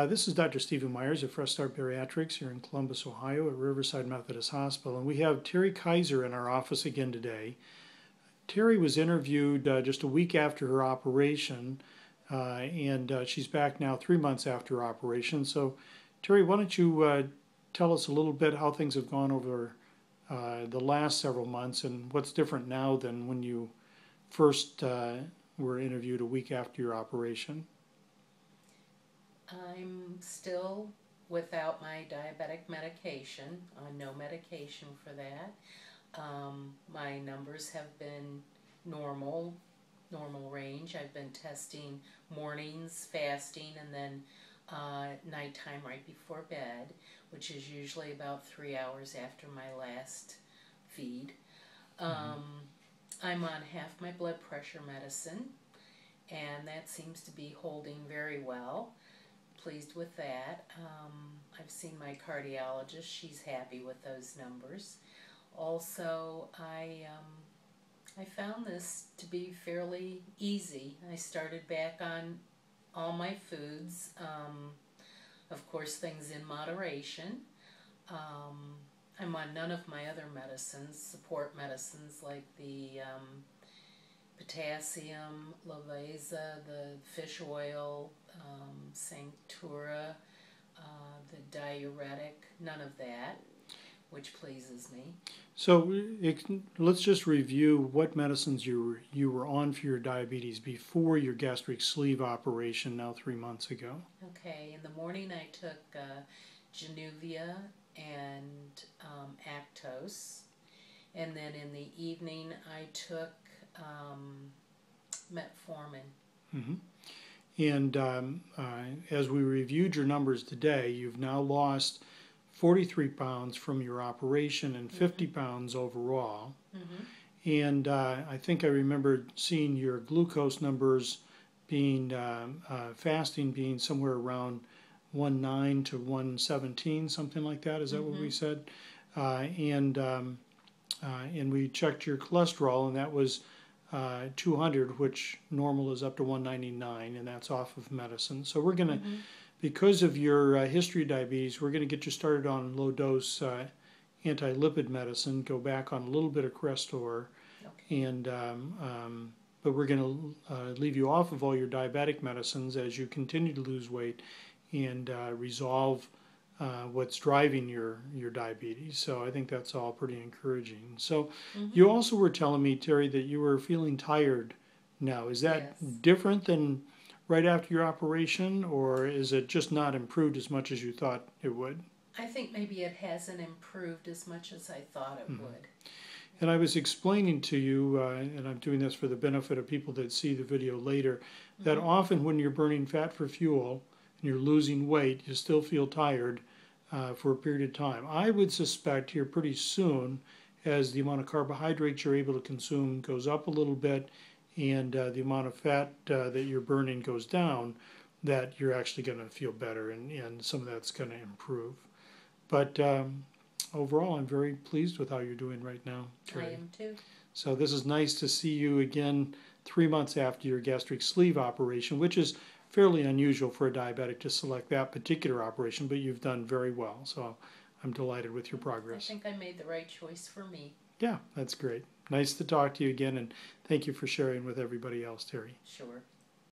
This is Dr. Stephen Myers of Fresh Start Bariatrics here in Columbus, Ohio at Riverside Methodist Hospital. And we have Terry Kyser in our office again today. Terry was interviewed just a week after her operation, and she's back now 3 months after her operation. So, Terry, why don't you tell us a little bit how things have gone over the last several months and what's different now than when you first were interviewed a week after your operation? I'm still without my diabetic medication, on no medication for that. My numbers have been normal range. I've been testing mornings, fasting, and then nighttime right before bed, which is usually about 3 hours after my last feed. I'm on half my blood pressure medicine, and that seems to be holding very well. Pleased with that. I've seen my cardiologist. She's happy with those numbers. Also, I found this to be fairly easy. I started back on all my foods. Of course, things in moderation. I'm on none of my other medicines, support medicines like the potassium, Laveza, the fish oil, Sanctura, the diuretic, none of that, which pleases me. So let's just review what medicines you were on for your diabetes before your gastric sleeve operation now 3 months ago. Okay, in the morning I took Januvia and Actos, and then in the evening I took metformin. Mm-hmm. And as we reviewed your numbers today, you've now lost 43 pounds from your operation and 50 pounds overall. And I think I remember seeing your glucose numbers being, fasting being somewhere around 1.9 to 1.17, something like that. Is that what we said? And we checked your cholesterol, and that was 200, which normal is up to 199, and that's off of medicine. So we're going to, because of your history of diabetes, we're going to get you started on low-dose anti-lipid medicine, go back on a little bit of Crestor, and but we're going to leave you off of all your diabetic medicines as you continue to lose weight and resolve what's driving your diabetes. So I think that's all pretty encouraging. So you also were telling me, Terry, that you were feeling tired now. Is that different than right after your operation, or is it just not improved as much as you thought it would? I think maybe it hasn't improved as much as I thought it would. And I was explaining to you, and I'm doing this for the benefit of people that see the video later, that often when you're burning fat for fuel and you're losing weight, you still feel tired for a period of time. I would suspect here pretty soon, as the amount of carbohydrates you're able to consume goes up a little bit and the amount of fat that you're burning goes down, that you're actually going to feel better and some of that's going to improve. But overall, I'm very pleased with how you're doing right now, Terry. I am too. So this is nice to see you again 3 months after your gastric sleeve operation, which is fairly unusual for a diabetic to select that particular operation, but you've done very well. So I'm delighted with your progress. I think I made the right choice for me. Yeah, that's great. Nice to talk to you again, and thank you for sharing with everybody else, Terry. Sure.